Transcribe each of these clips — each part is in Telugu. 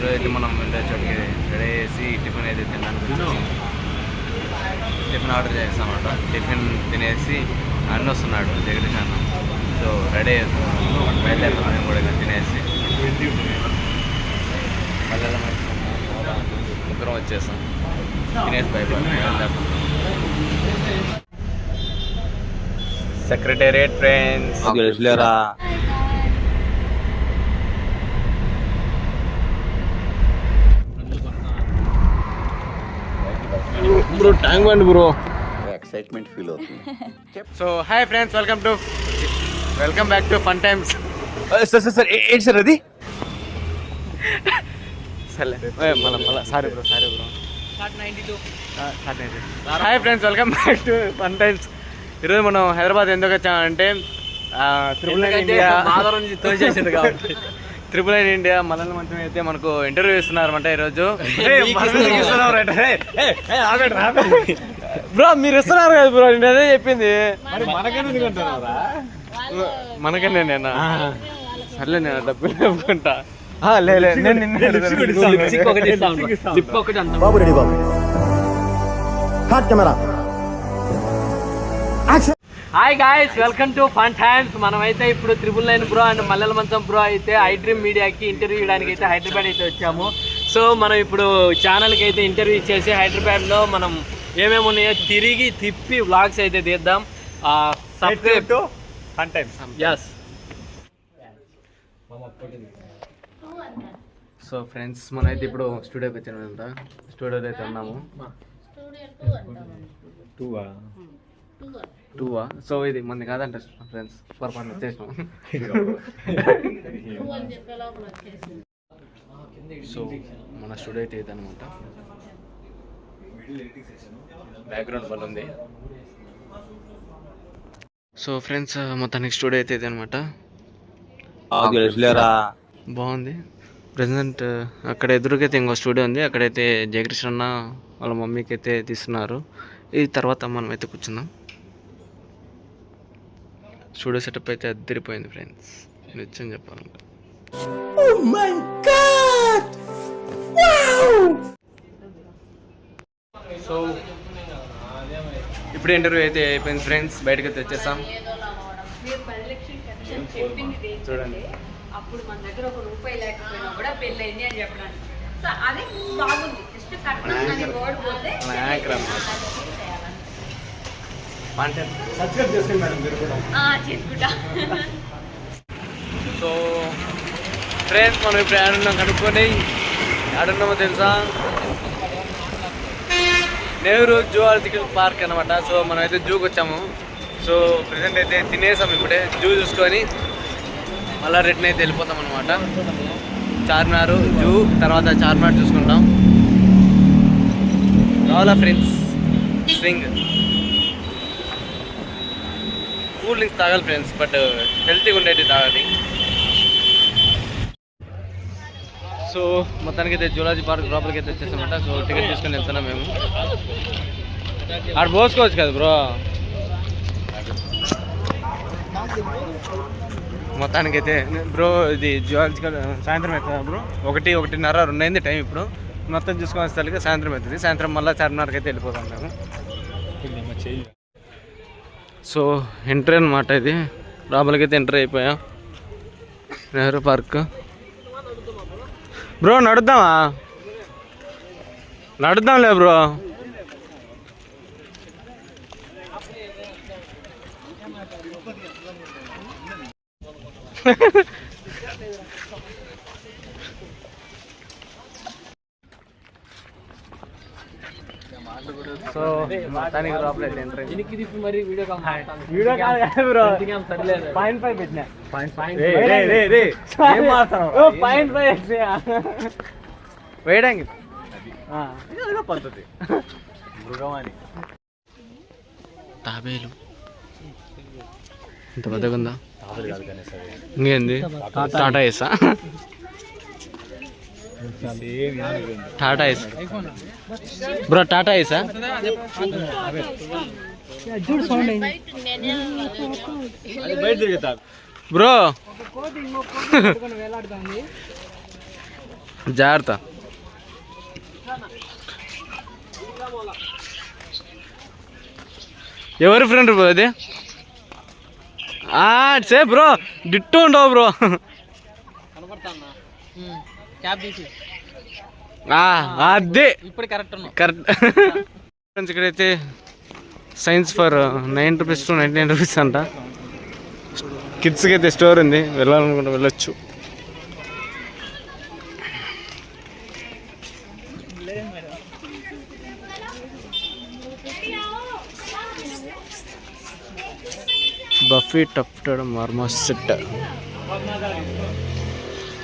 ఈరోజైతే మనం వెళ్ళే చోటికి రెడీ చేసి టిఫిన్ అయితే తినడానికి టిఫిన్ ఆర్డర్ చేస్తామన్నమాట. టిఫిన్ తినేసి అన్న వస్తున్నాడు జగదీష్ అన్న. సో రెడీ చేస్తున్నాం, బయలుదేరుతున్నాం మేము కూడా తినేసి ముగ్గురం వచ్చేస్తాం. తినేసి బయలుదేరుతాం. Secretariat friends bro tank bund bro excitement feel అవుతుంది. So hi friends, welcome back to Fun Times. Sir ఏంటి సార్ అది? సరే sorry bro hi friends, welcome back to Fun Times. ఈరోజు మనం హైదరాబాద్ ఎందుకు వచ్చామంటే ట్రిపుల్ నైన్ ఇండియా మలయాళ మంచం అయితే మనకు ఇంటర్వ్యూ ఇస్తున్నారన్నమాట ఈరోజు. బ్రో మీరు ఇస్తున్నారు కదా బ్రో, నేను అదే చెప్పింది. మనకనే నేను సర్లే, నేను డబ్బులు చెప్పుకుంటా. బాబు రెడీ బాబు. Hi guys, welcome to Fun Times. మనమైతే ఇప్పుడు 999 బ్రో అండ్ మల్లెల మంచం బ్రో అయితే ఐ డ్రీమ్ మీడియాకి ఇంటర్వ్యూ ఇవ్వడానికి అయితే హైదరాబాద్ అయితే వచ్చాము. సో మనం ఇప్పుడు ఛానల్కి అయితే ఇంటర్వ్యూ ఇచ్చేసి హైదరాబాద్లో మనం ఏమేమి ఉన్నాయో తిరిగి తిప్పి వ్లాగ్స్ అయితే తీద్దాం. Subscribe to Fun times. yes. So friends, మనమైతే ఇప్పుడు స్టూడియోకి వచ్చామంట. స్టూడియోలో అయితే ఉన్నాము. టూవా? సో ఇది మంది కాదంట ఫ్రెండ్స్, పొరపాటు వచ్చేసినాం. సో మన స్టూడియో అయితే ఇది అనమాట. బ్యాక్గ్రౌండ్ వల్ల ఉంది. సో ఫ్రెండ్స్, మొత్తానికి స్టూడియో అయితే ఇది అనమాట. బాగుంది. ప్రజెంట్ అక్కడ ఎదురుకైతే ఇంకో స్టూడియో ఉంది. అక్కడైతే జయకృష్ణ అన్న వాళ్ళ మమ్మీకి అయితే తీస్తున్నారు. ఈ తర్వాత మనం అయితే కూర్చుందాం. స్టూడియో సెటప్ అయితే అద్దరిపోయింది ఫ్రెండ్స్, నిజం చెప్పాలంటే. సో ఇప్పుడు ఇంటర్వ్యూ అయితే అయిపోయింది ఫ్రెండ్స్, బయటకు అయితే వచ్చేసాం. చూడండి, అప్పుడు మన దగ్గర ఒక రూపాయి లేకపోయినా కూడా పెళ్ళైంది అని చెప్పడానికి. సో అది బాగుంది. జస్ట్ కట్నం అని వర్డ్ పోతే చేసుకుంటా. సో ఫ్రెండ్స్, మనం ఇప్పుడు ఆడున్నాం కనుక్కొని. ఆడున్నామో తెలుసా? నెహ్రూ జూలాజికల్ పార్క్ అనమాట. సో మనం అయితే జూకి వచ్చాము. సో ప్రెసెంట్ అయితే తినేసాం. ఇప్పుడే జూ చూసుకొని మళ్ళీ రిటర్న్ అయితే వెళ్ళిపోతాం అనమాట. చార్మినార్ జూ తర్వాత చార్మినార్ చూసుకుంటాం. రావాలా ఫ్రెండ్స్? స్వింగ్ కూల్ డ్రింక్స్ తాగాలి ఫ్రెండ్స్, బట్ హెల్తీగా ఉండేది తాగాలి. సో మొత్తానికి అయితే జూలాజీ పార్క్ లోపలికి అయితే వచ్చేసామంట. సో టికెట్ తీసుకొని వెళ్తున్నాం మేము. ఆడ పోసుకోవచ్చు కదా బ్రో. మొత్తానికి అయితే బ్రో ఇది జూలాజికల్ సాయంత్రం అవుతుందా బ్రో? 1:30 2 అయింది టైం. ఇప్పుడు మొత్తం చూసుకొని వస్తే సాయంత్రం అవుతుంది. సాయంత్రం మళ్ళీ చార్మినార్కి అయితే వెళ్ళిపోతాం మేము. సో ఎంట్రీ అనమాట ఇది. లోపలికైతే ఎంట్రీ అయిపోయా. నెహ్రూ పార్క్. బ్రో నడుద్దామా? నడుద్దాంలే బ్రో. సో మొత్తానికి లోపల ఎంట్రీ. వీడియో కాదు బ్రో, 0.5 పెట్టినా. 0.5 వేయడానికి పద్ధతి. తాబేలు ఇంత పెద్దగా ఉందా? ఇంకేంది? టాటా ఏసా? టాటా ఏసా బ్రో? టాటా ఏసా బ్రో? జాగ్రత్త. ఎవరి ఫ్రెండ్ బ్రో అది? సే బ్రో డిట్టు ఉండవు బ్రో. అదే ఇప్పుడు కరెక్ట్ కరెక్ట్. ఫ్రెండ్స్ ఇక్కడైతే science for 9 rupees to 99 rupees అంట. కిడ్స్కి అయితే స్టోర్ ఉంది, వెళ్ళాలనుకుంటే వెళ్ళొచ్చు. బఫీ టఫ్టెడ్ మార్మోసెట్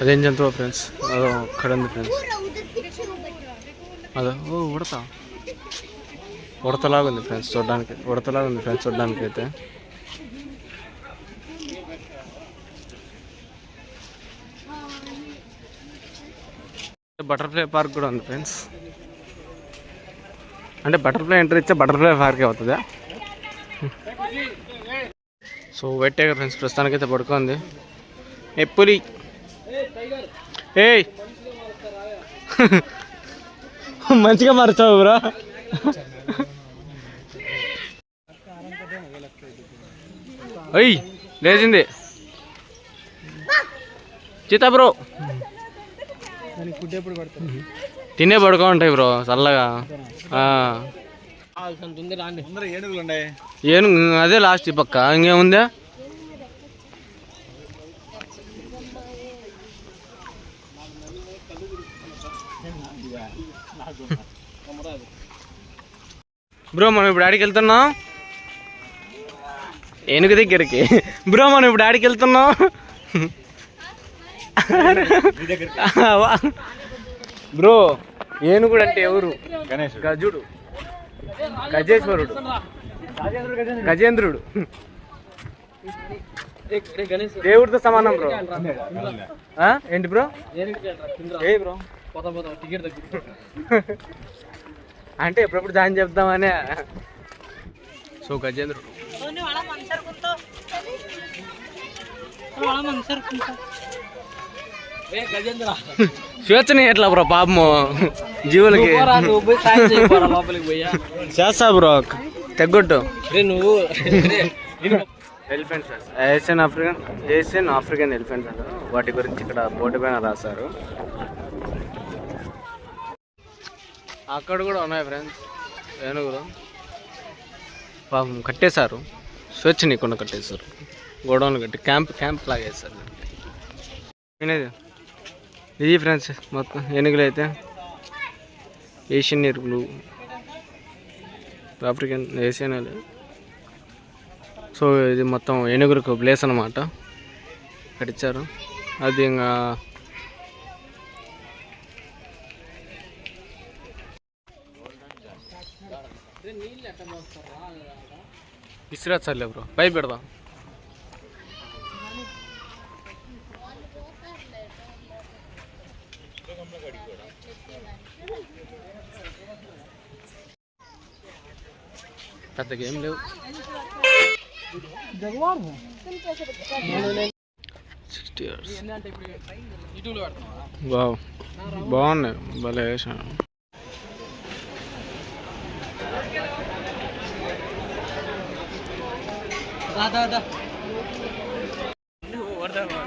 అదేం జంతువు ఫ్రెండ్స్? అదో అక్కడ ఉంది ఫ్రెండ్స్. అదో ఉడతలాగా ఉంది ఫ్రెండ్స్ చూడడానికి అయితే. బటర్ఫ్లై పార్క్ కూడా ఉంది ఫ్రెండ్స్. అంటే బటర్ఫ్లై ఎంట్రీ ఇచ్చే బటర్ఫ్లై పార్కే అవుతుందా? సో వైట్ టైగర్ ఫ్రెండ్స్ ప్రస్తుతానికైతే పడుకుంది. పులి ఏయ్ మంచిగా మరచావు బ్రో. అయ్యి లేచింది చీతా బ్రో. తినే పడుకో ఉంటాయి బ్రో చల్లగా. ఏనుగు అదే లాస్ట్ ఈ పక్క, ఇంకేముందా? బ్రో మనం ఇప్పుడు ఆడికి వెళ్తున్నాం ఏనుగు దగ్గరికి. బ్రో మనం ఇప్పుడు ఆడికి వెళ్తున్నాం. బ్రో ఏనుగుడు అంటే ఎవరు? గజుడు, గజేశ్వరుడు, గజేంద్రుడు, దేవుడితో సమానం బ్రో. ఏంటి బ్రో? ఏ బ్రో అంటే ఎప్పుడప్పుడు జాయిన్ చెప్తామనే. సో గజేంద్రుడు స్వేచ్ఛని ఎట్లా బ్రో పాపము జీవులకి చేస్తా బ్రో తెగొట్టు. నువ్వు ఎలిఫెంట్స్ ఏషియన్ ఆఫ్రికన్ ఎలిఫెంట్స్ అంటారు. వాటి గురించి ఇక్కడ బోర్డు పైన రాశారు. అక్కడ కూడా ఉన్నాయి ఫ్రెండ్స్ ఏనుగులు. పాపం కట్టేశారు, స్వేచ్ఛ నీకుండా కట్టేశారు. గోడౌన్లు కట్టి క్యాంప్ లాగా వేస్తారు. ఇది ఫ్రెండ్స్ మొత్తం ఏనుగులు అయితే ఏషియన్ ఏనుగులు, ఆఫ్రికన్ ఏషియన్. సో ఇది మొత్తం ఏనుగులకు ప్లేస్ అన్నమాట కట్టించారు. అది ఇంకా ఇసురా చల్లే బ్రో పై పెడదాం. పెద్దగా ఏం లేవు. 60 years. వావ్ బాగున్నాయి, భలే వేసాను.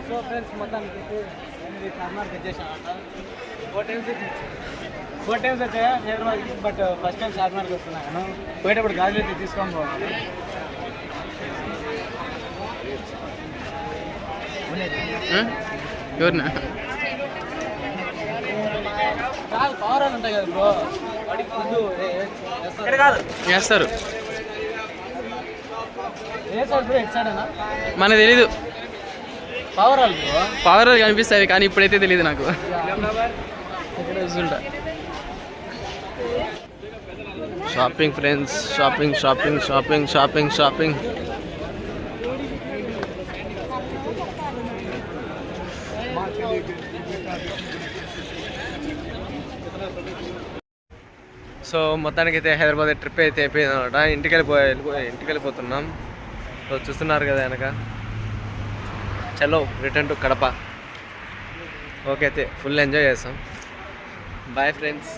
సో ఫ్రెండ్స్ మొత్తానికి చార్మినార్కి వచ్చేసామంట. 4 times వచ్చాయా హైదరాబాద్కి, బట్ ఫస్ట్ టైం చార్మినార్కి వస్తున్నాను. పోయేటప్పుడు గాజులు అయితే తీసుకొని పోవాలి. ఎవరినా పవరాలు ఉంటాయి కదా బ్రో, వాడికి ముందు వేస్తారు. మనకు తెలీదు, పవరాలు కనిపిస్తాయి కానీ ఇప్పుడైతే తెలియదు నాకు. Shopping friends, shopping shopping shopping shopping shopping. So మొత్తానికి అయితే హైదరాబాద్ ట్రిప్ అయితే అయిపోయింది అనమాట. ఇంటికి వెళ్ళిపోతున్నాం. సో చూస్తున్నారు కదా వెనక. చలో రిటర్న్ టు కడప. ఓకే అయితే ఫుల్ ఎంజాయ్ చేస్తాం. Bye friends.